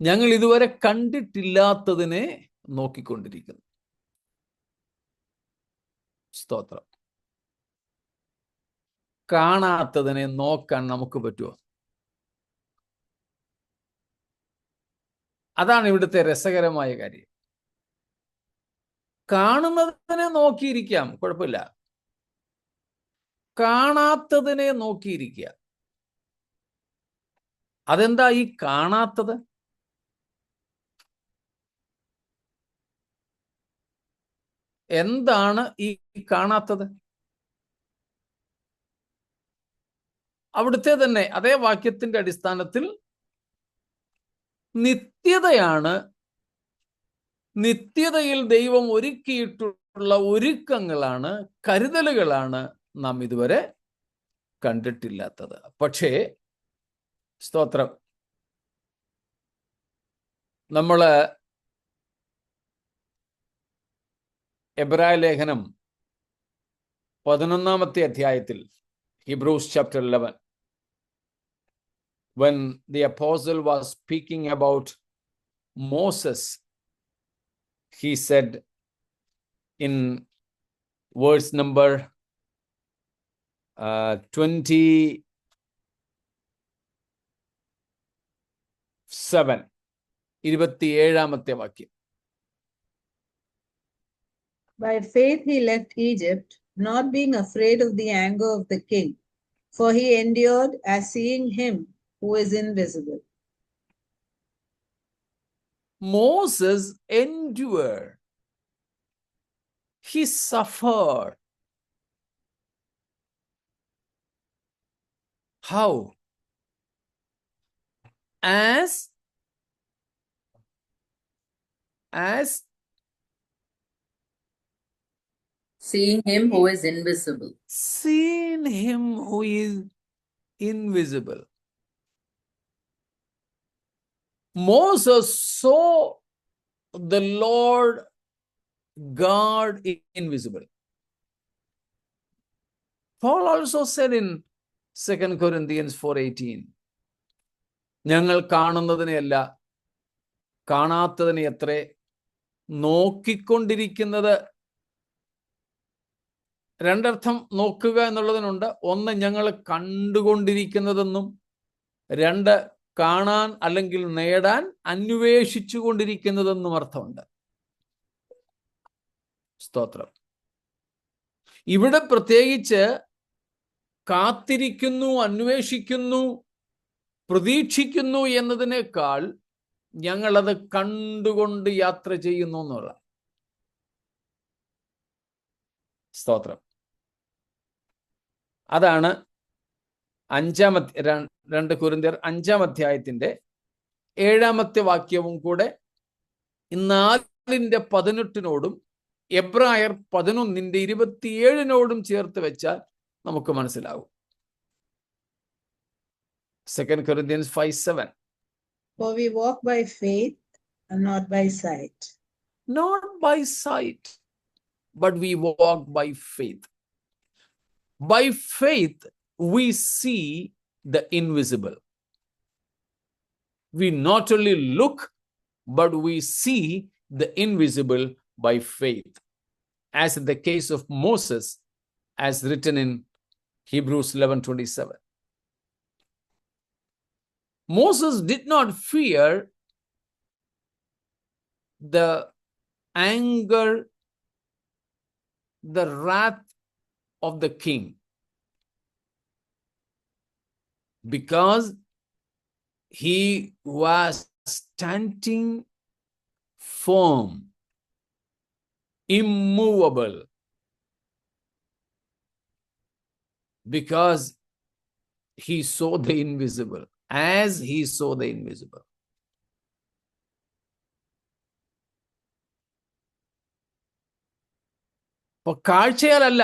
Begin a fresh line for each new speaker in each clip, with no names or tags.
ഞങ്ങൾ ഇതുവരെ കണ്ടിട്ടില്ലാത്തതിനെ നോക്കിക്കൊണ്ടിരിക്കുന്നു. സ്തോത്രം. കാണാത്തതിനെ നോക്കാൻ നമുക്ക് പറ്റുമോ? അതാണ് ഇവിടുത്തെ രസകരമായ കാര്യം. കാണുന്നതിനെ നോക്കിയിരിക്കാം, കുഴപ്പമില്ല. കാണാത്തതിനെ നോക്കിയിരിക്കുക. അതെന്താ ഈ കാണാത്തത്? എന്താണ് ഈ കാണാത്തത്? അവിടുത്തെ തന്നെ അതേ വാക്യത്തിന്റെ അടിസ്ഥാനത്തിൽ നിത്യതയാണ്. നിത്യതയിൽ ദൈവം ഒരുക്കിയിട്ടുള്ള ഒരുക്കങ്ങളാണ്, കരുതലുകളാണ് നാം ഇതുവരെ കണ്ടിട്ടില്ലാത്തത്. പക്ഷേ സ്തോത്രം, നമ്മള് എബ്രായ ലേഖനം 11-ാമത്തെ അധ്യായത്തിൽ, Hebrews chapter 11, when the apostle was speaking about Moses, he said in verse number 27, 27-ാമത്തെ വാക്യം.
By faith he left Egypt, not being afraid of the anger of the king, for he endured as seeing him who is invisible.
Moses endured. He suffered. How? As
seeing him who is invisible.
Seeing him who is invisible. Moses saw the Lord God invisible. Paul also said in 2 Corinthians 4:18, ഞങ്ങൾ കാണുന്നതിനെയല്ല കാണാത്തതിനെ അത്രേ നോക്കിക്കൊണ്ടിരിക്കുന്നത്. രണ്ടർത്ഥം നോക്കുക എന്നുള്ളതിനുണ്ട്. ഒന്ന്, ഞങ്ങൾ കണ്ടുകൊണ്ടിരിക്കുന്നതെന്നും, രണ്ട്, കാണാൻ അല്ലെങ്കിൽ നേടാൻ അന്വേഷിച്ചു കൊണ്ടിരിക്കുന്നതെന്നും അർത്ഥമുണ്ട്. സ്തോത്രം. ഇവിടെ പ്രത്യേകിച്ച് കാത്തിരിക്കുന്നു, അന്വേഷിക്കുന്നു, പ്രതീക്ഷിക്കുന്നു എന്നതിനേക്കാൾ ഞങ്ങളത് കണ്ടുകൊണ്ട് യാത്ര ചെയ്യുന്നു എന്നുള്ള. സ്തോത്രം. അതാണ് 2 കൊരിന്ത്യർ 5-ാം അധ്യായത്തിന്റെ 7-ാമത്തെ വാക്യവും കൂടെ 4:18 എബ്രായർ 11:27 ചേർത്ത് വെച്ചാൽ നമുക്ക് മനസ്സിലാവും. 2 Corinthians 5:7.
For we walk by faith and not by sight.
Not by sight, but we walk by faith. By faith, we see the invisible. We not only look, but we see the invisible by faith, as in the case of Moses, as written in Hebrews 11:27. Moses did not fear the anger, the wrath of the king, because he was standing firm, immovable, because he saw the invisible, as he saw the invisible. അപ്പൊ കാഴ്ചയാലല്ല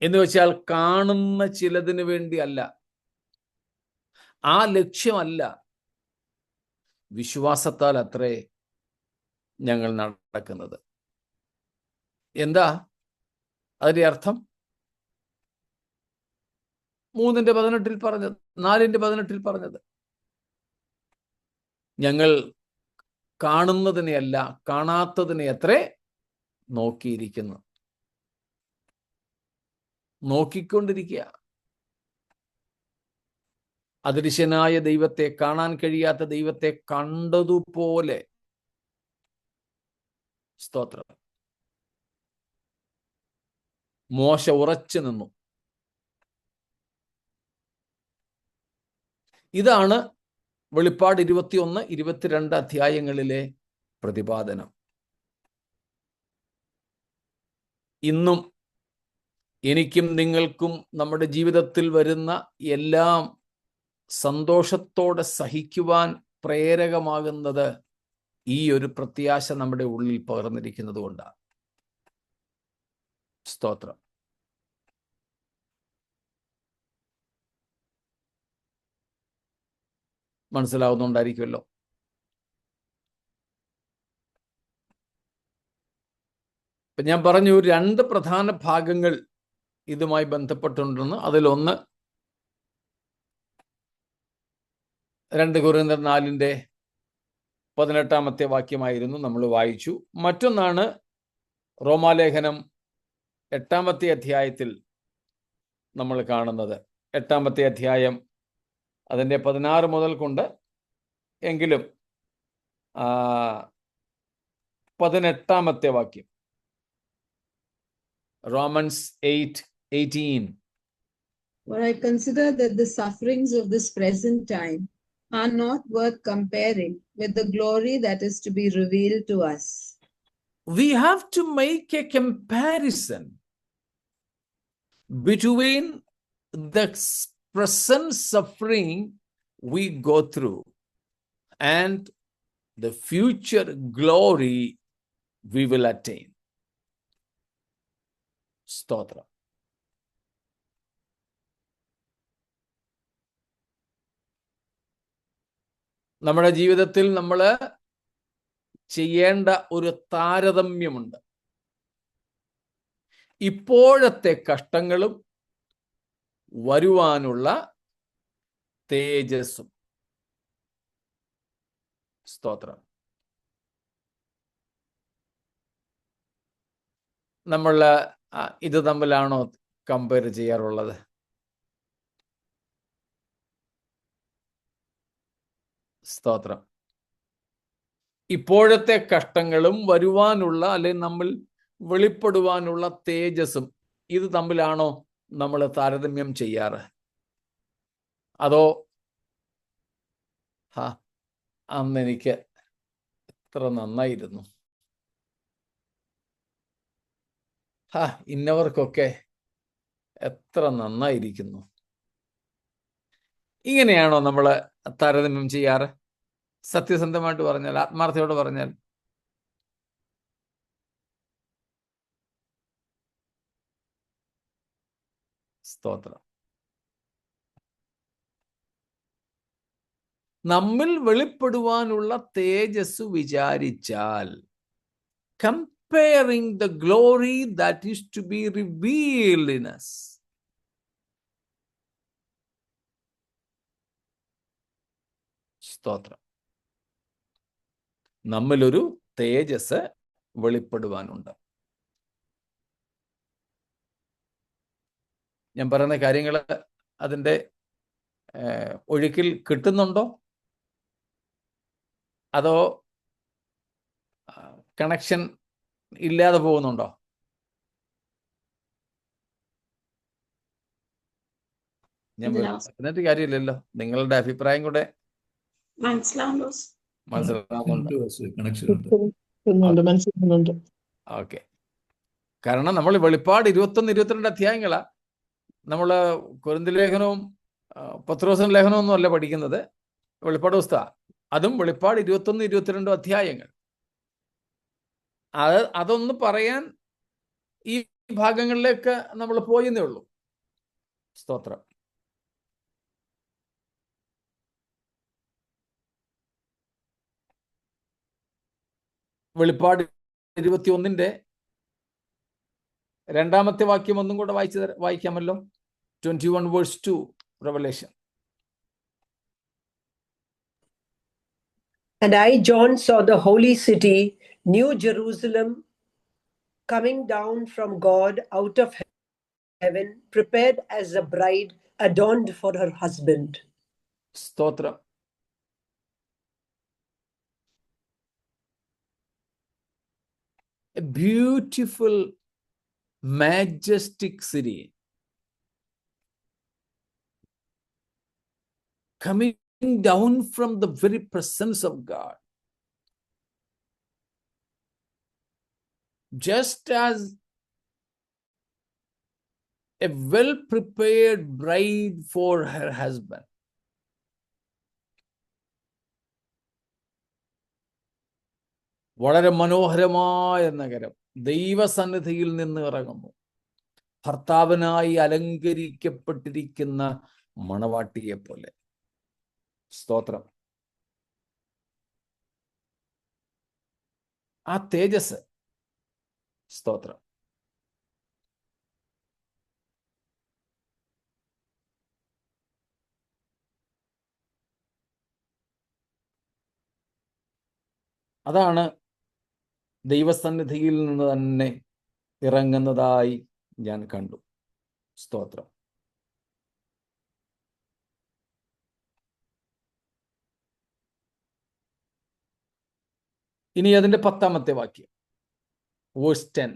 എന്ന് വെച്ചാൽ കാണുന്ന ചിലതിന് വേണ്ടി അല്ല, ആ ലക്ഷ്യമല്ല. വിശ്വാസത്താൽ അത്രേ ഞങ്ങൾ നടക്കുന്നത്. എന്താ അതിന്റെ അർത്ഥം? 3:18 പറഞ്ഞത്, 4:18 പറഞ്ഞത്, ഞങ്ങൾ കാണുന്നതിനെയല്ല കാണാത്തതിനെ അത്രേ നോക്കിയിരിക്കുന്നു. നോക്കിക്കൊണ്ടിരിക്കുക. അദൃശ്യനായ ദൈവത്തെ, കാണാൻ കഴിയാത്ത ദൈവത്തെ കണ്ടതുപോലെ. സ്തോത്രം. മോശ ഉറച്ചു നിന്നു. ഇതാണ് വെളിപ്പാട് 21, 22 അധ്യായങ്ങളിലെ പ്രതിപാദനം. ഇന്നും എനിക്കും നിങ്ങൾക്കും നമ്മുടെ ജീവിതത്തിൽ വരുന്ന എല്ലാം സന്തോഷത്തോടെ സഹിക്കുവാൻ പ്രേരകമാകുന്നത് ഈ ഒരു പ്രത്യാശ നമ്മുടെ ഉള്ളിൽ പകർന്നിരിക്കുന്നത് കൊണ്ടാണ്. സ്തോത്രം. മനസ്സിലാവുന്നുണ്ടായിരിക്കുമല്ലോ. ഇപ്പം ഞാൻ പറഞ്ഞു 2 പ്രധാന ഭാഗങ്ങൾ ഇതുമായി ബന്ധപ്പെട്ടുണ്ടെന്ന്. അതിലൊന്ന് 2 കൊരിന്ത്യർ 4:18 വാക്യമായിരുന്നു, നമ്മൾ വായിച്ചു. മറ്റൊന്നാണ് റോമാലേഖനം 8 അധ്യായത്തിൽ നമ്മൾ കാണുന്നത്. 8 അധ്യായം അതിൻ്റെ 16 മുതൽ കൊണ്ട് എങ്കിലും 18 വാക്യം. Romans 8:18.
For I consider that the sufferings of this present time are not worth comparing with the glory that is to be revealed to us.
We have to make a comparison between the present suffering we go through and the future glory we will attain. സ്തോത്രം. നമ്മുടെ ജീവിതത്തിൽ നമ്മൾ ചെയ്യേണ്ട ഒരു താരതമ്യമുണ്ട്. ഇപ്പോഴത്തെ കഷ്ടങ്ങളും വരുവാനുള്ള തേജസ്സും. സ്തോത്രം. നമ്മൾ ഇത് തമ്മിലാണോ കമ്പയർ ചെയ്യാറുള്ളത്? സ്തോത്രം. ഇപ്പോഴത്തെ കഷ്ടങ്ങളും വരുവാനുള്ള, അല്ലെങ്കിൽ നമ്മൾ വെളിപ്പെടുവാനുള്ള തേജസ്സും, ഇത് തമ്മിലാണോ നമ്മൾ താരതമ്യം ചെയ്യാറ്? അതോ അന്ന് എനിക്ക് എത്ര നന്നായിരുന്നു, ഇന്നവർക്കൊക്കെ എത്ര നന്നായിരിക്കുന്നു, ഇങ്ങനെയാണോ നമ്മൾ താരതമ്യം ചെയ്യാറ്? സത്യസന്ധമായിട്ട് പറഞ്ഞാൽ, ആത്മാർത്ഥയോട് പറഞ്ഞാൽ. സ്തോത്രം. നമ്മിൽ വെളിപ്പെടുവാനുള്ള തേജസ് വിചാരിച്ചാൽ, comparing the glory that is to be revealed in us. സ്തോത്രം. നമ്മിലൊരു തേജസ് വെളിപ്പെടുവാനുണ്ട്. ഞാൻ പറയുന്ന കാര്യങ്ങൾ അതിൻ്റെ ഒഴുക്കിൽ കിട്ടുന്നുണ്ടോ? അതോ കണക്ഷൻ ഇല്ലാതെ പോകുന്നുണ്ടോ? ഞാൻ പറഞ്ഞിട്ട് കാര്യമില്ലല്ലോ, നിങ്ങളുടെ അഭിപ്രായം കൂടെ
മനസ്സിലാവുന്നുണ്ട്.
ഓക്കെ. കാരണം നമ്മൾ വെളിപ്പാട് 21, 22 അധ്യായങ്ങളാ. നമ്മൾ കൊരിന്ത്യർ ലേഖനവും പത്രോസിന്റെ ലേഖനവും ഒന്നും അല്ല പഠിക്കുന്നത്, വെളിപ്പാട് പുസ്തകം. അതും വെളിപ്പാട് 21, 22 അധ്യായങ്ങൾ. അതൊന്ന് പറയാൻ ഈ ഭാഗങ്ങളിലേക്ക് നമ്മൾ പോയെന്നേ ഉള്ളൂ. സ്തോത്രം. വെളിപ്പാട് 21 2 വാക്യം ഒന്നും കൂടെ വായിക്കാമല്ലോ. 21:2 Revelation.
And I, John, saw the holy city, New Jerusalem, coming down from God out of heaven, prepared as a bride adorned for her husband.
സ്തോത്രം. A beautiful, majestic city coming down from the very presence of God. Just as a well-prepared bride for her husband. വളരെ മനോഹരമായ നഗരം ദൈവസന്നിധിയിൽ നിന്ന് ഇറങ്ങുന്നു. ഭർത്താവിനായി അലങ്കരിക്കപ്പെട്ടിരിക്കുന്ന മണവാട്ടിയെ പോലെ. സ്തോത്രം. ആ തേജസ്. സ്തോത്രം. അതാണ് ദൈവസന്നിധിയിൽ നിന്ന് തന്നെ ഇറങ്ങുന്നതായി ഞാൻ കണ്ടു. സ്തോത്രം. ഇനി അതിന്റെ 10ാമത്തെ വാക്യം, verse 10.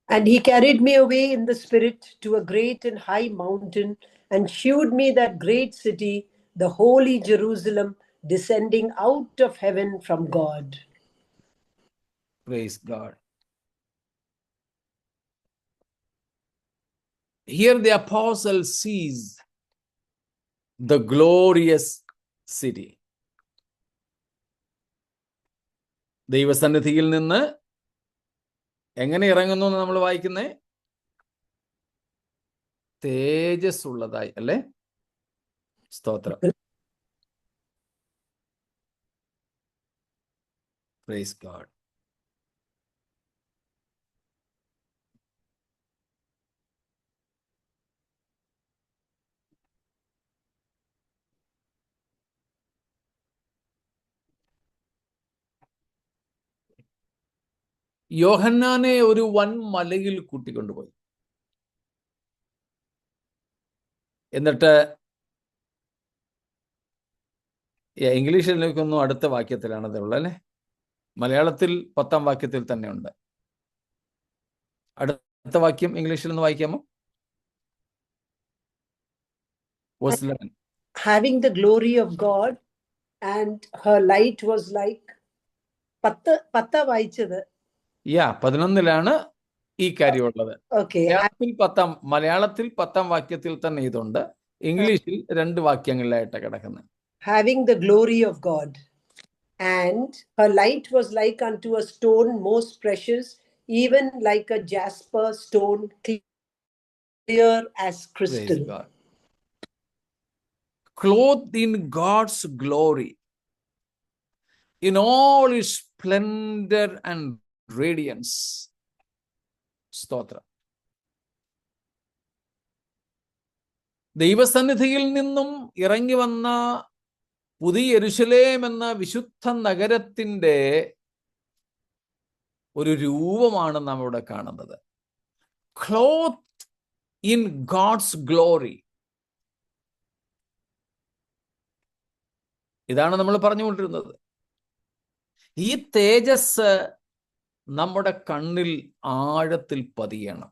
And he carried me away in the spirit to a great and high mountain, and shewed me that great city, the holy Jerusalem, descending out of heaven from God.
Praise God. Here the apostle sees the glorious city. ദൈവസന്നിധിയിൽ നിന്ന് എങ്ങനെ ഇറങ്ങുന്നു എന്ന് നമ്മൾ വായിക്കുന്നേ? തേജസ് ഉള്ളതായി, അല്ലേ? സ്തോത്രം. Praise God. യോഹന്നാനെ ഒരു വൻ മലയിൽ കൂട്ടിക്കൊണ്ടുപോയി. എന്നിട്ട് ഇംഗ്ലീഷിലേക്കൊന്നും അടുത്ത വാക്യത്തിലാണ് അതുള്ളത്, അല്ലേ? മലയാളത്തിൽ 10ാം വാക്യത്തിൽ തന്നെ ഉണ്ട്. അടുത്ത വാക്യം ഇംഗ്ലീഷിൽ ഒന്ന് വായിക്കാമോ?
Having the glory of God, and her light was like 10 വായിച്ചത്.
11ലാണ് ഈ കാര്യമുള്ളത്.
Okay.
മലയാളത്തിൽ 10ാം വാക്യത്തിൽ തന്നെ ഇതുണ്ട്. ഇംഗ്ലീഷിൽ 2 വാക്യങ്ങളിലായിട്ട് കിടക്കുന്നത്.
Having the glory of God, and her light was like unto a stone most precious, even like a jasper stone, clear as crystal.
Praise God. Clothed in God's glory, in all its splendor and radiance. സ്തോത്രം. ദൈവസന്നിധിയിൽ നിന്നും ഇറങ്ങി വന്ന പുതിയ യെരൂശലേം എന്ന വിശുദ്ധ നഗരത്തിന്റെ ഒരു രൂപമാണ് നാം ഇവിടെ കാണുന്നത്. Cloth in God's glory. ഇതാണ് നമ്മൾ പറഞ്ഞുകൊണ്ടിരുന്നത്. ഈ തേജസ് നമ്മുടെ കണ്ണിൽ ആഴത്തിൽ പതിയണം.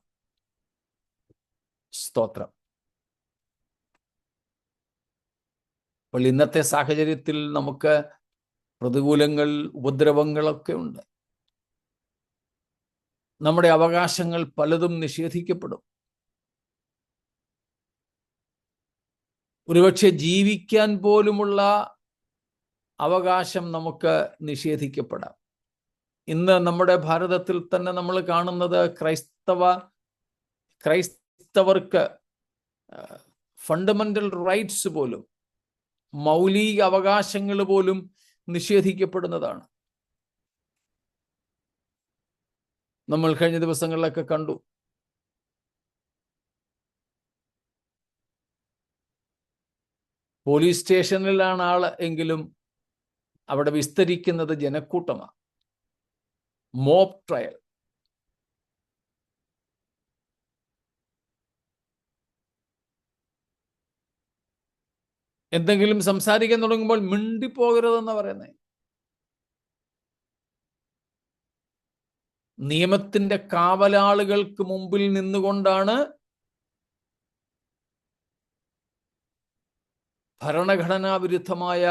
സ്തോത്രം. അപ്പോൾ ഇന്നത്തെ സാഹചര്യത്തിൽ നമുക്ക് പ്രതികൂലങ്ങൾ, ഉപദ്രവങ്ങളൊക്കെ ഉണ്ട്. നമ്മുടെ അവകാശങ്ങൾ പലതും നിഷേധിക്കപ്പെടും. ഒരുപക്ഷെ ജീവിക്കാൻ പോലുമുള്ള അവകാശം നമുക്ക് നിഷേധിക്കപ്പെടാം. ഇന്ന് നമ്മുടെ ഭാരതത്തിൽ തന്നെ നമ്മൾ കാണുന്നത് ക്രൈസ്തവർക്ക് ഫണ്ടമെന്റൽ റൈറ്റ്സ് പോലും, മൗലിക അവകാശങ്ങൾ പോലും നിഷേധിക്കപ്പെടുന്നതാണ്. നമ്മൾ കഴിഞ്ഞ ദിവസങ്ങളിലൊക്കെ കണ്ടു. പോലീസ് സ്റ്റേഷനിലാണ് ആള് എങ്കിലും അവിടെ വിസ്തരിക്കുന്നത് ജനക്കൂട്ടമാണ്. Mob trial. എന്തെങ്കിലും സംസാരിക്കാൻ തുടങ്ങുമ്പോൾ മിണ്ടിപ്പോകരുതെന്ന് പറയുന്നത്. നിയമത്തിന്റെ കാവലാളുകൾക്ക് മുമ്പിൽ നിന്നുകൊണ്ടാണ് ഭരണഘടനാ വിരുദ്ധമായ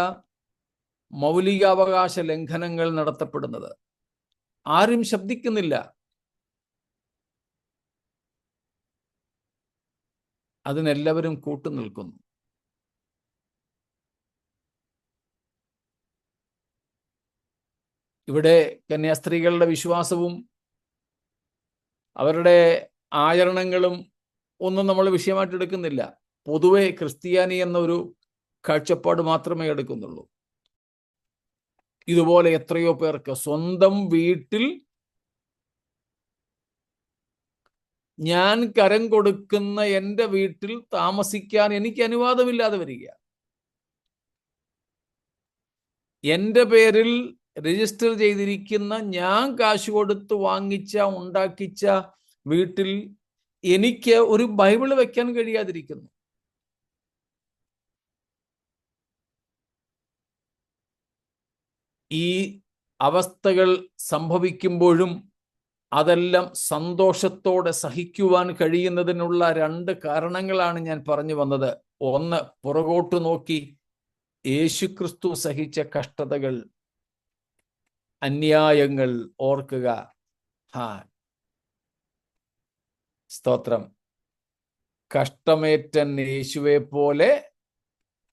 മൗലികാവകാശ ലംഘനങ്ങൾ നടത്തപ്പെടുന്നത്. ആരും ശബ്ദിക്കുന്നില്ല. അതിനെല്ലാവരും കൂട്ടുനിൽക്കുന്നു. ഇവിടെ കന്യാസ്ത്രീകളുടെ വിശ്വാസവും അവരുടെ ആചരണങ്ങളും ഒന്നും നമ്മൾ വിഷയമായിട്ട് എടുക്കുന്നില്ല. പൊതുവെ ക്രിസ്ത്യാനി എന്നൊരു കാഴ്ചപ്പാട് മാത്രമേ എടുക്കുന്നുള്ളൂ. ഇതുപോലെ എത്രയോ പേർക്ക് സ്വന്തം വീട്ടിൽ ഞാൻ കരം കൊടുക്കുന്ന എൻ്റെ വീട്ടിൽ താമസിക്കാൻ എനിക്ക് അനുവാദമില്ലാതെ വരിക, എൻ്റെ പേരിൽ രജിസ്റ്റർ ചെയ്തിരിക്കുന്ന ഞാൻ കാശ് കൊടുത്ത് വാങ്ങിച്ച ഉണ്ടാക്കിച്ച വീട്ടിൽ എനിക്ക് ഒരു ബൈബിള് വെക്കാൻ കഴിയാതിരിക്കുന്നു. ഈ അവസ്ഥകൾ സംഭവിക്കുമ്പോഴും അതെല്ലാം സന്തോഷത്തോടെ സഹിക്കുവാൻ കഴിയുന്നതിനുള്ള 2 കാരണങ്ങളാണ് ഞാൻ പറഞ്ഞു വന്നത്. ഒന്ന്, പുറകോട്ട് നോക്കി യേശുക്രിസ്തു സഹിച്ച കഷ്ടതകൾ, അന്യായങ്ങൾ ഓർക്കുക. സ്തോത്രം. കഷ്ടമേറ്റൻ യേശുവെ പോലെ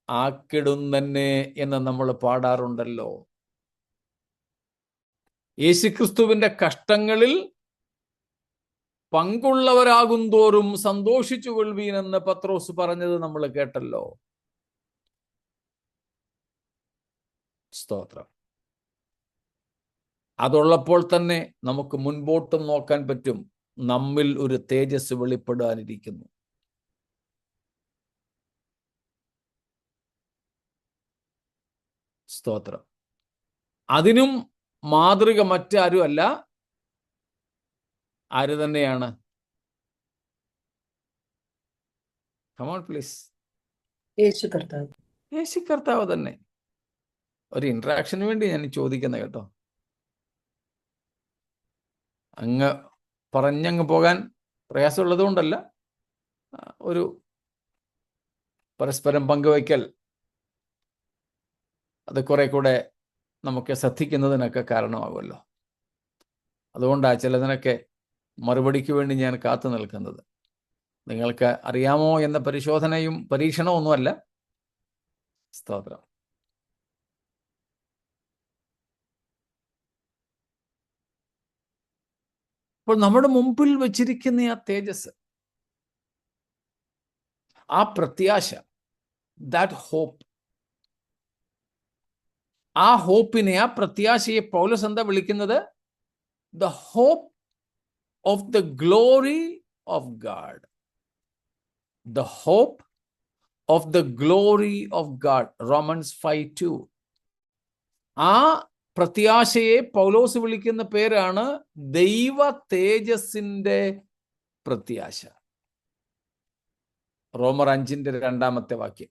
ആക്കിടുന്നെ എന്ന് നമ്മൾ പാടാറുണ്ടല്ലോ. യേശുക്രിസ്തുവിന്റെ കഷ്ടങ്ങളിൽ പങ്കുള്ളവരാകും തോറും സന്തോഷിച്ചു കൊള്ളുവീൻ എന്ന് പത്രോസ് പറഞ്ഞത് നമ്മൾ കേട്ടല്ലോ. സ്തോത്രം. അതുള്ളപ്പോൾ തന്നെ നമുക്ക് മുൻപോട്ടും നോക്കാൻ പറ്റും. നമ്മിൽ ഒരു തേജസ് വെളിപ്പെടാനിരിക്കുന്നു. സ്തോത്രം. അതിനും മാതൃക മറ്റാരും അല്ല, ആര് തന്നെയാണ്? Come on, please.
യേശു കർത്താവ്.
യേശു കർത്താവ് തന്നെ. ഒരു ഇന്ററാക്ഷന് വേണ്ടി ഞാൻ ചോദിക്കുന്നത് കേട്ടോ. അങ്ങ് പറഞ്ഞങ്ങ് പോകാൻ പ്രയാസമുള്ളത് കൊണ്ടല്ല, ഒരു പരസ്പരം പങ്കുവയ്ക്കൽ അത് കുറെ കൂടെ നമുക്ക് ശ്രദ്ധിക്കുന്നതിനൊക്കെ കാരണമാകുമല്ലോ. അതുകൊണ്ടാണ് ചിലതിനൊക്കെ മറുപടിക്ക് വേണ്ടി ഞാൻ കാത്തു നിൽക്കുന്നത്. നിങ്ങൾക്ക് അറിയാമോ എന്ന പരിശോധനയും പരീക്ഷണമൊന്നുമല്ല. സ്തോത്രം. അപ്പോൾ നമ്മുടെ മുമ്പിൽ വെച്ചിരിക്കുന്ന ആ തേജസ്, ആ പ്രത്യാശ, ദാറ്റ് ഹോപ്പ്, ആ ഹോപ്പിനെ, ആ പ്രത്യാശയെ പൗലോസ് എന്താ വിളിക്കുന്നത്? The hope of the glory of God. The hope of the glory of God. Romans 5:2. ആ പ്രത്യാശയെ പൗലോസ് വിളിക്കുന്ന പേരാണ് ദൈവ തേജസ്സിന്റെ പ്രത്യാശ. റോമർ 5:2 വാക്യം.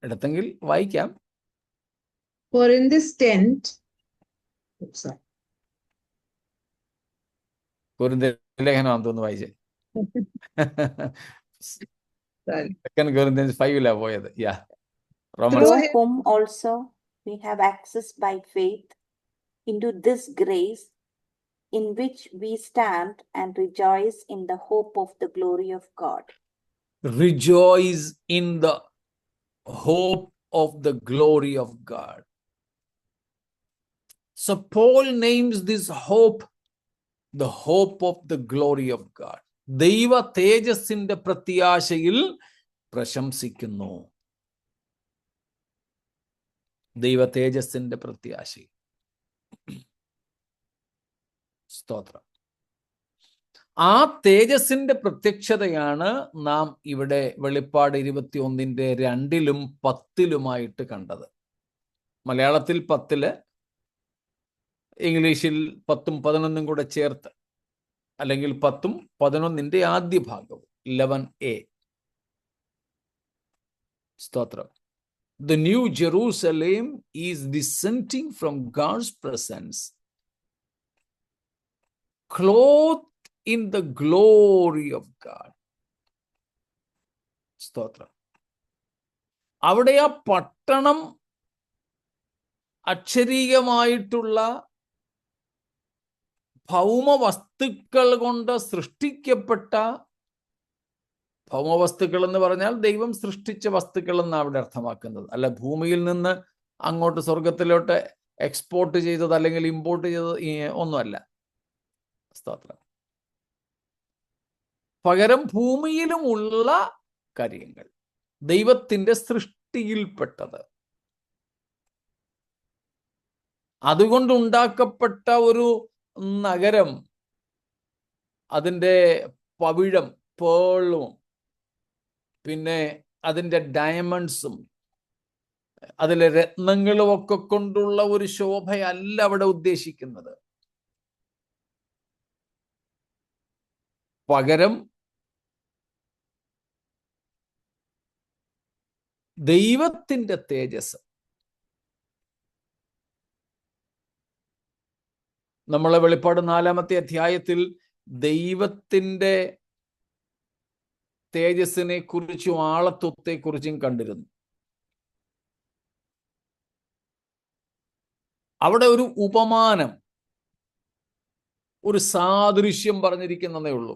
എടുത്തെങ്കിൽ വായിക്കാം.
For in this tent,
ലേഖനം തോന്നുന്നു വായിച്ചേ.
sorry.
2 Corinthians 5 പോയത്.
Through whom also we have access by faith into this grace in which we stand and rejoice in the hope of the glory of God.
Rejoice in the hope of the glory of God. So Paul names this hope the hope of the glory of God. ദൈവ തേജസ്സിന്റെ പ്രത്യാശയിൽ പ്രശംസിക്കുന്നു. ദൈവ തേജസ്സിന്റെ പ്രത്യാശ. സ്തോത്രം. ആ തേജസ്സിന്റെ പ്രത്യക്ഷതയാണ് നാം ഇവിടെ വെളിപ്പാട് 21:2-ലും 10-ലുമായിട്ട് കണ്ടത്. മലയാളത്തിൽ 10, ഇംഗ്ലീഷിൽ 10ഉം 11ഉം കൂടെ ചേർത്ത്, അല്ലെങ്കിൽ 10ഉം 11ന്റെ ആദ്യ ഭാഗവും 11a. സ്തോത്രം. The New Jerusalem is descending from God's presence, clothed in the glory of God. സ്തോത്രം. അവിടെ ആ പട്ടണം അക്ഷരീകമായിട്ടുള്ള ഭൗമവസ്തുക്കൾ കൊണ്ട് സൃഷ്ടിക്കപ്പെട്ട, ഭൗമവസ്തുക്കൾ എന്ന് പറഞ്ഞാൽ ദൈവം സൃഷ്ടിച്ച വസ്തുക്കൾ എന്നാണ് അവിടെ അർത്ഥമാക്കുന്നത്. അല്ല ഭൂമിയിൽ നിന്ന് അങ്ങോട്ട് സ്വർഗത്തിലോട്ട് എക്സ്പോർട്ട് ചെയ്തത് അല്ലെങ്കിൽ ഇമ്പോർട്ട് ചെയ്തത് ഒന്നുമല്ല. സ്തോത്രം. പകരം ഭൂമിയിലുമുള്ള കാര്യങ്ങൾ, ദൈവത്തിന്റെ സൃഷ്ടിയിൽപ്പെട്ടത്, അതുകൊണ്ടുണ്ടാക്കപ്പെട്ട ഒരു നഗരം, അതിൻ്റെ പവിഴം, പേളും, പിന്നെ അതിൻ്റെ ഡയമണ്ട്സും അതിലെ രത്നങ്ങളും ഒക്കെ കൊണ്ടുള്ള ഒരു ശോഭയല്ല അവിടെ ഉദ്ദേശിക്കുന്നത്. പകരം ദൈവത്തിന്റെ തേജസ്. നമ്മളെ വെളിപ്പാട് 4-ാമത്തെ അധ്യായത്തിൽ ദൈവത്തിന്റെ തേജസ്സിനെ കുറിച്ചും ആളത്വത്തെ കുറിച്ചും കണ്ടിരുന്നു. അവിടെ ഒരു ഉപമാനം, ഒരു സാദൃശ്യം പറഞ്ഞിരിക്കുന്നതേ ഉള്ളൂ.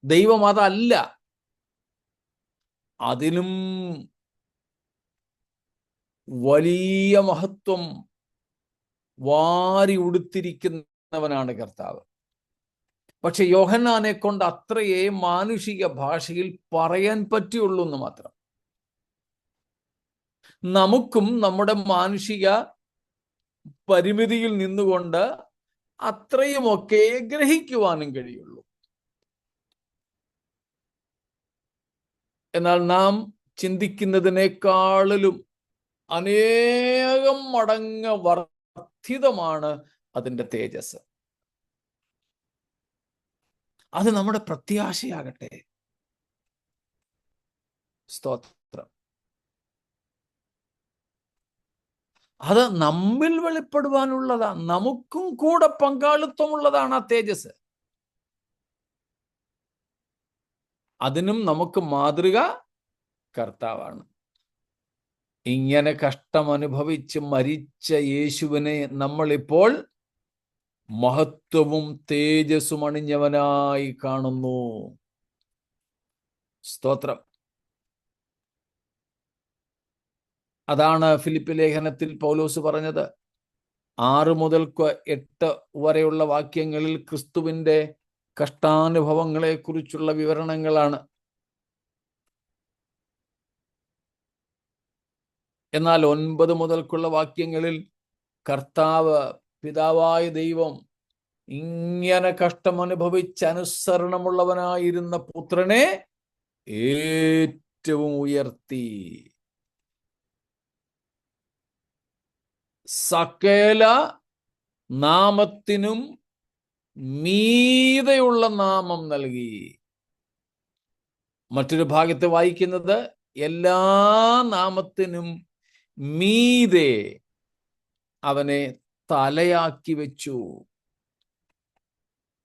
ദൈവം അതല്ല, അതിലും വലിയ മഹത്വം വാരി ഉടുത്തിരിക്കുന്നവനാണ് കർത്താവ്. പക്ഷെ യോഹന്നാനെ കൊണ്ട് അത്രയേ മാനുഷിക ഭാഷയിൽ പറയാൻ പറ്റുള്ളൂ എന്ന് മാത്രം. നമുക്കും നമ്മുടെ മാനുഷിക പരിമിതിയിൽ നിന്നുകൊണ്ട് അത്രയുമൊക്കെ ഗ്രഹിക്കുവാനും കഴിയുള്ളൂ. എന്നാൽ നാം ചിന്തിക്കുന്നതിനേക്കാളിലും അനേകം മടങ്ങ് വർദ്ധിതമാണ് അതിൻ്റെ തേജസ്. അത് നമ്മുടെ പ്രത്യാശയാകട്ടെ. സ്തോത്രം. അത് നമ്മിൽ വെളിപ്പെടുവാനുള്ളതാണ്. നമുക്കും കൂടെ പങ്കാളിത്തമുള്ളതാണ് ആ തേജസ്. അതിനും നമുക്ക് മാതൃക കർത്താവാണ്. ഇങ്ങനെ കഷ്ടം അനുഭവിച്ച് മരിച്ച യേശുവിനെ നമ്മളിപ്പോൾ മഹത്വവും തേജസ്സും അണിഞ്ഞവനായി കാണുന്നു. സ്തോത്രം. അതാണ് ഫിലിപ്പി ലേഖനത്തിൽ പൗലോസ് പറഞ്ഞത്. 6 മുതൽ 8 വരെയുള്ള വാക്യങ്ങളിൽ ക്രിസ്തുവിന്റെ കഷ്ടാനുഭവങ്ങളെ കുറിച്ചുള്ള വിവരണങ്ങളാണ്. എന്നാൽ 9 മുതൽക്കുള്ള വാക്യങ്ങളിൽ കർത്താവ്, പിതാവായ ദൈവം ഇങ്ങനെ കഷ്ടം അനുഭവിച്ച് അനുസരണമുള്ളവനായിരുന്ന പുത്രനെ ഏറ്റവും ഉയർത്തി, സകല നാമത്തിനും മീതെയുള്ള നാമം നൽകി. മറ്റൊരു ഭാഗത്ത് വായിക്കുന്നത് എല്ലാ നാമത്തിനും മീതെ അവനെ തലയാക്കി വെച്ചു.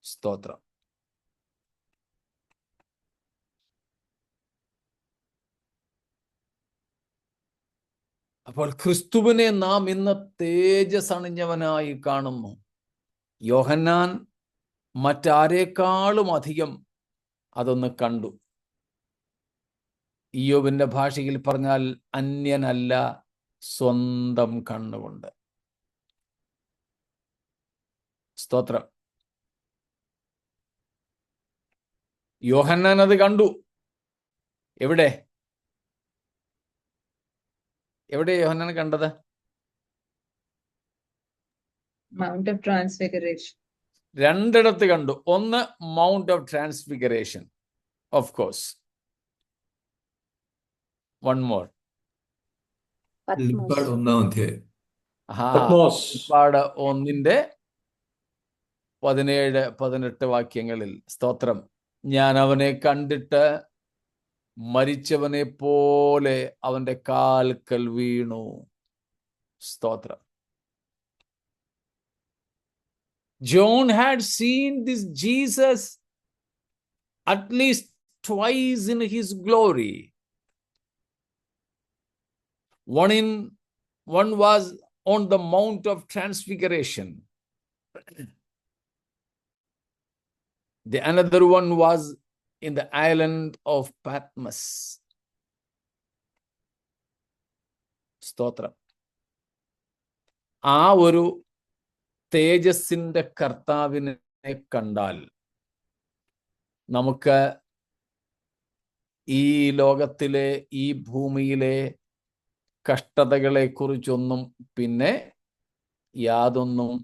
സ്തോത്രം. അപ്പോൾ ക്രിസ്തുവിനെ നാം ഇന്ന് തേജസ് അണിഞ്ഞവനായി കാണുന്നു. യോഹന്നാൻ മറ്റാരേക്കാളും അധികം അതൊന്ന് കണ്ടു. ഇയ്യോബിന്റെ ഭാഷയിൽ പറഞ്ഞാൽ അന്യനല്ല, സ്വന്തം കണ്ണുകൊണ്ട്. സ്തോത്രം. യോഹന്നാൻ അത് കണ്ടു. എവിടെ യോഹന്നാൻ കണ്ടത്?
Mount of Transfiguration.
രണ്ടിടത്ത് കണ്ടു. ഒന്ന് mount of transfiguration, of course. One more.
Patmos.
1-ാം അധ്യായം.
പത്മോസ്.
വെളിപ്പാട് 1:17-18 വാക്യങ്ങളിൽ. സ്തോത്രം. ഞാൻ അവനെ കണ്ടിട്ട് മരിച്ചവനെ പോലെ അവന്റെ കാൽക്കൽ വീണു. സ്തോത്രം. John had seen this Jesus at least twice in his glory. One was on the Mount of Transfiguration. The another one was in the island of Patmos. സ്തോത്രം. ആ ഒരു തേജസ്സിന്റെ കർത്താവിനെ കണ്ടാൽ നമുക്ക് ഈ ലോകത്തിലെ, ഈ ഭൂമിയിലെ കഷ്ടതകളെ കുറിച്ചൊന്നും പിന്നെ യാതൊന്നും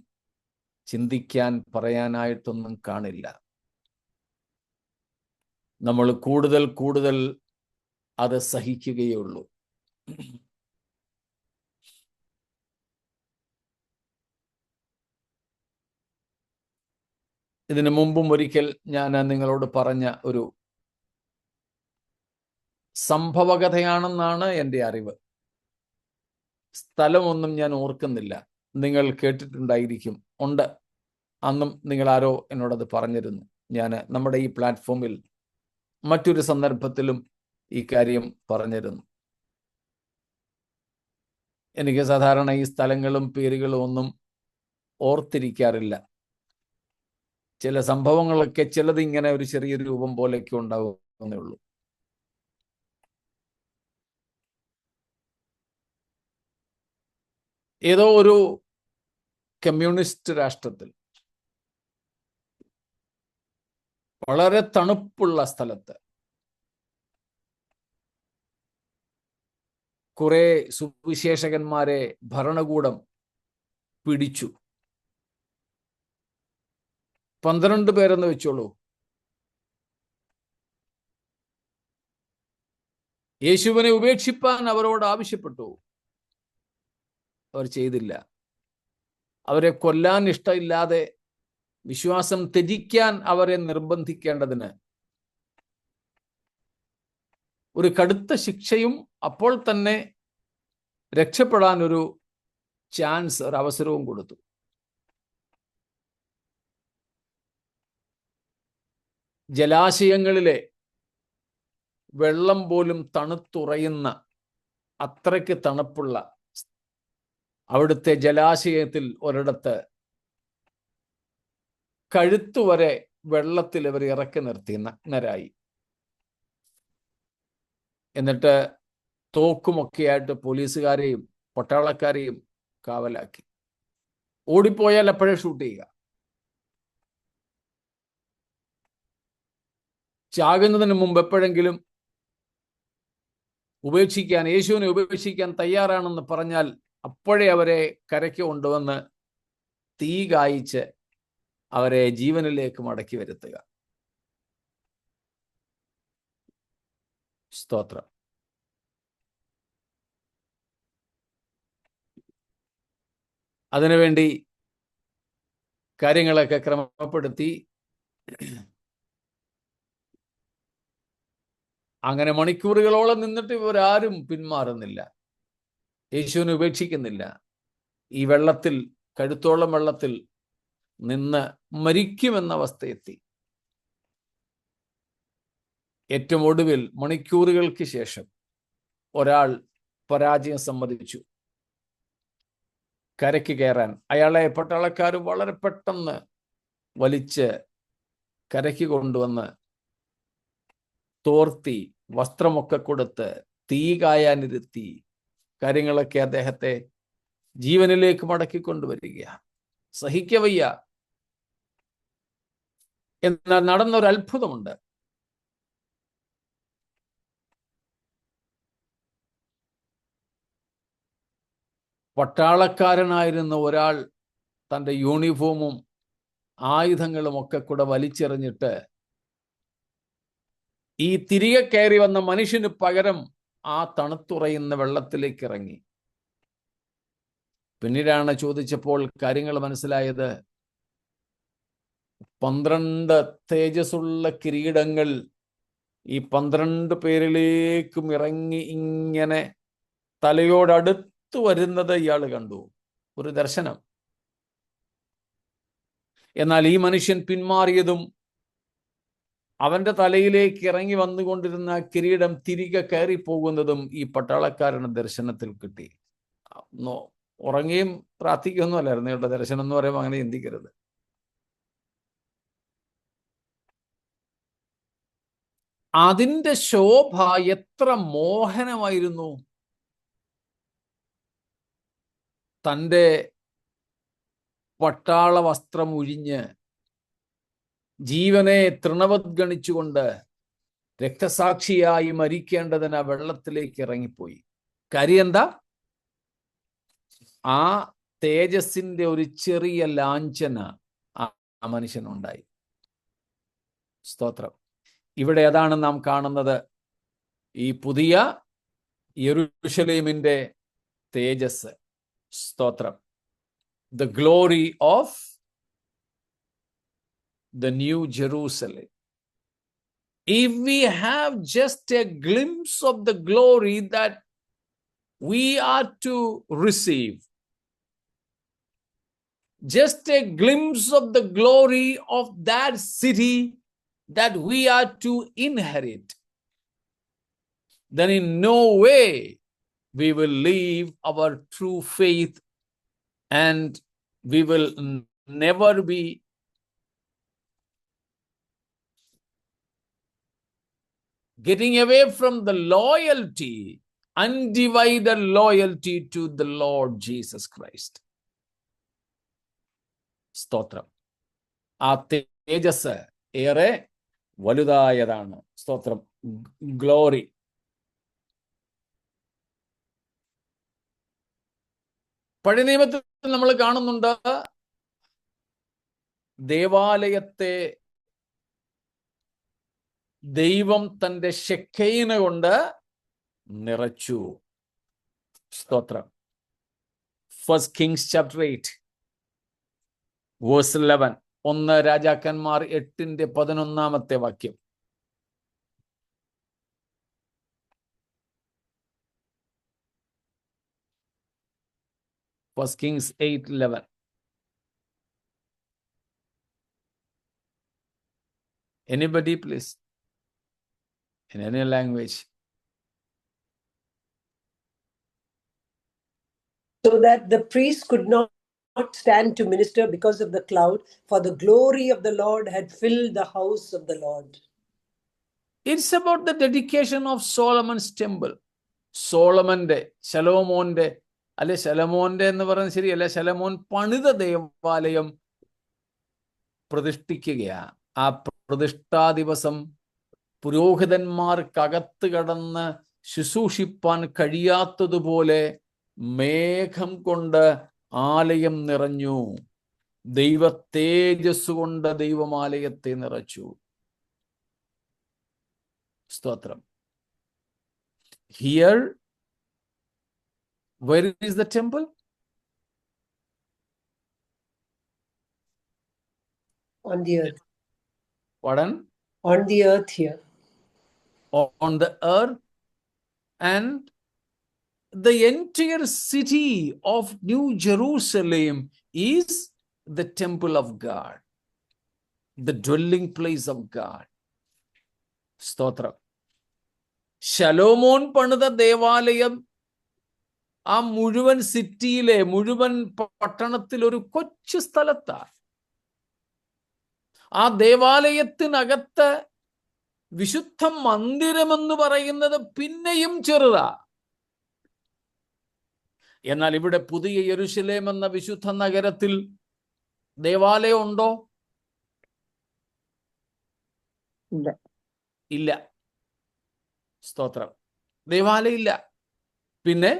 ചിന്തിക്കാൻ, പറയാനായിട്ടൊന്നും കാണില്ല. നമ്മൾ കൂടുതൽ കൂടുതൽ അത് സഹിക്കുകയുള്ളൂ. ഇതിനു മുമ്പും ഒരിക്കൽ ഞാൻ നിങ്ങളോട് പറഞ്ഞ ഒരു സംഭവകഥയാണെന്നാണ് എൻ്റെ അറിവ്. സ്ഥലമൊന്നും ഞാൻ ഓർക്കുന്നില്ല. നിങ്ങൾ കേട്ടിട്ടുണ്ടായിരിക്കും. ഉണ്ട്. അന്നും നിങ്ങൾ ആരോ എന്നോടത് പറഞ്ഞിരുന്നു. ഞാൻ നമ്മുടെ ഈ പ്ലാറ്റ്ഫോമിൽ മറ്റൊരു സന്ദർഭത്തിലും ഈ കാര്യം പറഞ്ഞിരുന്നു. എനിക്ക് സാധാരണ ഈ സ്ഥലങ്ങളും പേരുകളും ഒന്നും ഓർത്തിരിക്കാറില്ല. ചില സംഭവങ്ങളൊക്കെ ചിലത് ഇങ്ങനെ ഒരു ചെറിയൊരു രൂപം പോലെയൊക്കെ ഉണ്ടാവുന്നേ ഉള്ളൂ. ഏതോ ഒരു കമ്മ്യൂണിസ്റ്റ് രാഷ്ട്രത്തിൽ വളരെ തണുപ്പുള്ള സ്ഥലത്ത് കുറെ സുവിശേഷകന്മാരെ ഭരണകൂടം പിടിച്ചു. 12 പേരെന്ന് വെച്ചോളൂ. യേശുവിനെ ഉപേക്ഷിപ്പാൻ അവരോട് ആവശ്യപ്പെട്ടു. അവർ ചെയ്തില്ല. അവരെ കൊല്ലാൻ ഇഷ്ടമില്ലാതെ, വിശ്വാസം ത്യജിക്കാൻ അവരെ നിർബന്ധിക്കേണ്ടതിന് ഒരു കടുത്ത ശിക്ഷയും അപ്പോൾ തന്നെ രക്ഷപ്പെടാൻ ഒരു ചാൻസ്, ഒരു അവസരവും കൊടുത്തു. ജലാശയങ്ങളിലെ വെള്ളം പോലും തണുത്തുറയുന്ന അത്രയ്ക്ക് തണുപ്പുള്ള അവിടുത്തെ ജലാശയത്തിൽ ഒരിടത്ത് കഴുത്തുവരെ വെള്ളത്തിൽ ഇവർ ഇറക്കി നിർത്തി, നഗ്നരായി. എന്നിട്ട് തോക്കുമൊക്കെയായിട്ട് പോലീസുകാരെയും പട്ടാളക്കാരെയും കാവലാക്കി. ഓടിപ്പോയാൽ അപ്പോഴേ ഷൂട്ട് ചെയ്യുക. ചാകുന്നതിന് മുമ്പ് എപ്പോഴെങ്കിലും ഉപേക്ഷിക്കാൻ, യേശുവിനെ ഉപേക്ഷിക്കാൻ തയ്യാറാണെന്ന് പറഞ്ഞാൽ അപ്പോഴേ അവരെ കരയ്ക്ക് കൊണ്ടുവന്ന് തീ കായിച്ച് അവരെ ജീവനിലേക്ക് മടക്കി വരുത്തുക. സ്തോത്രം. അതിനുവേണ്ടി കാര്യങ്ങളൊക്കെ ക്രമപ്പെടുത്തി അങ്ങനെ മണിക്കൂറുകളോളം നിന്നിട്ട് ഇവരാരും പിന്മാറുന്നില്ല, യേശുവിനെ ഉപേക്ഷിക്കുന്നില്ല. ഈ വെള്ളത്തിൽ, കഴുത്തോളം വെള്ളത്തിൽ നിന്ന് മരിക്കുമെന്ന അവസ്ഥയെത്തി. ഏറ്റവും ഒടുവിൽ മണിക്കൂറുകൾക്ക് ശേഷം ഒരാൾ പരാജയം സമ്മതിച്ചു കരയ്ക്ക് കയറാൻ. അയാളെ പട്ടാളക്കാർ വളരെ പെട്ടെന്ന് വലിച്ച് കരയ്ക്ക് കൊണ്ടുവന്ന് തോർത്തി, വസ്ത്രമൊക്കെ കൊടുത്ത്, തീ കായാനിരുത്തി, കാര്യങ്ങളൊക്കെ അദ്ദേഹത്തെ ജീവനിലേക്ക് മടക്കിക്കൊണ്ടുവരിക. സഹിക്കവയ്യ. എന്നാൽ നടന്നൊരു അത്ഭുതമുണ്ട്. പട്ടാളക്കാരനായിരുന്ന ഒരാൾ തൻ്റെ യൂണിഫോമും ആയുധങ്ങളും ഒക്കെ കൂടെ വലിച്ചെറിഞ്ഞിട്ട് ഈ തിരികെ കയറി വന്ന മനുഷ്യന് പകരം ആ തണുത്തുറയുന്ന വെള്ളത്തിലേക്ക് ഇറങ്ങി. പിന്നീടാണ് ചോദിച്ചപ്പോൾ കാര്യങ്ങൾ മനസ്സിലായത്. 12 തേജസ്സുള്ള കിരീടങ്ങൾ ഈ 12 പേരിലേക്കും ഇറങ്ങി ഇങ്ങനെ തലയോടടുത്ത് വരുന്നത് ഇയാൾ കണ്ടു. ഒരു ദർശനം. എന്നാൽ ഈ മനുഷ്യൻ പിന്മാറിയതും അവന്റെ തലയിലേക്ക് ഇറങ്ങി വന്നുകൊണ്ടിരുന്ന കിരീടം തിരികെ കയറി പോകുന്നതും ഈ പട്ടാളക്കാരന് ദർശനത്തിൽ കിട്ടി. ഉറങ്ങിയും പ്രാർത്ഥിക്കുകയൊന്നും അല്ലായിരുന്നു കേട്ടോ. ദർശനം എന്ന് പറയുമ്പോൾ അങ്ങനെ ചിന്തിക്കരുത്. അതിന്റെ ശോഭ എത്ര മോഹനമായിരുന്നു. തൻ്റെ പട്ടാള വസ്ത്രം ഉഴിഞ്ഞ് ജീവനെ തൃണവദ്ഗണിച്ചുകൊണ്ട് രക്തസാക്ഷിയായി മരിക്കേണ്ടതിന് വെള്ളത്തിലേക്ക് ഇറങ്ങിപ്പോയി. കാര്യം എന്താ? ആ തേജസ്സിന്റെ ഒരു ചെറിയ ലാഞ്ചന ആ മനുഷ്യനുണ്ടായി. സ്തോത്രം. ഇവിടെ അതാണ് നാം കാണുന്നത്. ഈ പുതിയ യെരൂശലേമിന്റെ തേജസ്. സ്തോത്രം. The glory of the New Jerusalem. If we have just a glimpse of the glory that we are to receive, just a glimpse of the glory of that city that we are to inherit, then in no way we will leave our true faith, and we will never be getting away from the loyalty, undivided loyalty to the Lord Jesus Christ. സ്തോത്രം. ആ തേജസ് ഏറെ വലുതായതാണ്. സ്തോത്രം. Glory. പഴയ നിയമത്തിൽ നമ്മൾ കാണുന്നുണ്ട്, ദേവാലയത്തെ ദൈവം തന്റെ ശെഖയിന കൊണ്ട് നിറച്ചു. സ്തോത്രം. 1 Kings chapter 8 verse 11. 1 രാജാക്കന്മാർ 8:11 വാക്യം. First Kings 8:11. Anybody, please? In any language.
So that the priest could not stand to minister because of the cloud, for the glory of the Lord had filled the house of the Lord.
It's about the dedication of Solomon's temple. സോളമന്റെ, ശലോമോന്റെ, അല്ലെ ശലോമോന്റെ എന്ന് പറയുന്നത് ശരിയല്ല, ശലോമോൻ പണിത ദേവാലയം പ്രതിഷ്ഠിക്കുകയാണ്. ആ പ്രതിഷ്ഠാ ദിവസം പുരോഹിതന്മാർക്കകത്ത് കടന്ന് ശുശ്രൂഷിപ്പാൻ കഴിയാത്തതുപോലെ മേഘം കൊണ്ട് ആലയം നിറഞ്ഞു. ദൈവ തേജസ് കൊണ്ട് ദൈവമാലയത്തെ നിറച്ചു. സ്തോത്രം. Here, where is the temple?
On the earth.
Pardon?
On the earth here.
On the earth, and the entire city of New Jerusalem is the temple of God, the dwelling place of God. സ്തോത്രം. ശലോമോൻ പണിത ദേവാലയം ആ മുഴുവൻ സിറ്റിയിലെ, മുഴുവൻ പട്ടണത്തിൽ ഒരു കൊച്ചു സ്ഥലത്താണ്. ആ ദേവാലയത്തിനകത്ത് വിശുദ്ധ മന്ദിരമെന്ന് പറയുന്നത് പിന്നെയും ചെറുതാ. എന്നാൽ ഇവിടെ പുതിയ യെരൂശലേം എന്ന വിശുദ്ധ നഗരത്തിൽ ദേവാലയം ഉണ്ടോ? ഇല്ല. സ്തോത്രം. ദേവാലയം ഇല്ല. പിന്നെ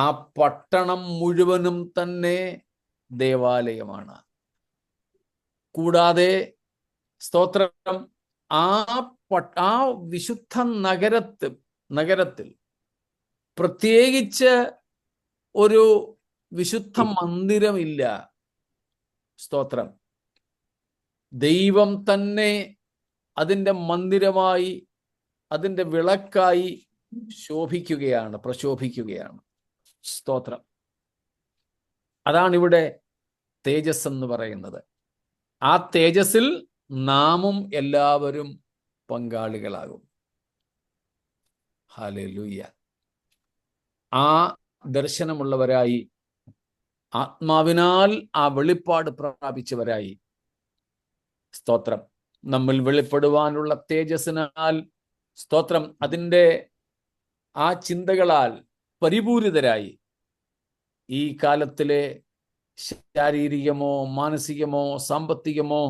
ആ പട്ടണം മുഴുവനും തന്നെ ദേവാലയമാണ്. കൂടാതെ സ്തോത്രം ആ വിശുദ്ധ നഗരത്തിൽ പ്രത്യേകിച്ച് ഒരു വിശുദ്ധ മന്ദിരമില്ല. സ്തോത്രം. ദൈവം തന്നെ അതിൻ്റെ മന്ദിരമായി, അതിൻ്റെ വിളക്കായി പ്രശോഭിക്കുകയാണ്. സ്തോത്രം. അതാണിവിടെ തേജസ് എന്ന് പറയുന്നത്. ആ തേജസ്സിൽ നാമും എല്ലാവരും പങ്കാളികളാകും. ഹല്ലേലൂയ. ആ ദർശനമുള്ളവരായി, ആത്മാവിനാൽ ആ വെളിപ്പാട് പ്രാപിച്ചവരായി, സ്തോത്രം, നമ്മിൽ വെളിപ്പെടുവാനുള്ള തേജസ്സിനാൽ, സ്തോത്രം, അതിൻ്റെ ആ ചിന്തകളാൽ പരിപൂരിതരായി ഈ കാലത്തിലെ ശാരീരികമോ മാനസികമോ സാമ്പത്തികമോ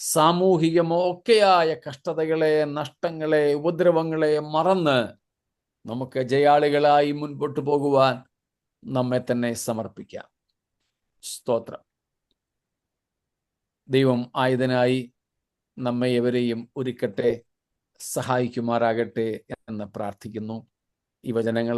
സാമൂഹികമോ ഒക്കെയായ കഷ്ടതകളെ, നഷ്ടങ്ങളെ, ഉപദ്രവങ്ങളെ മറന്ന് നമുക്ക് ജയാളികളായി മുൻപോട്ട് പോകുവാൻ നമ്മെ തന്നെ സമർപ്പിക്കാം. സ്തോത്രം. ദൈവം ആയതിനായി നമ്മെ എവരെയും ഒരുക്കട്ടെ, സഹായിക്കുമാറാകട്ടെ എന്ന് പ്രാർത്ഥിക്കുന്നു. ഈ വചനങ്ങൾ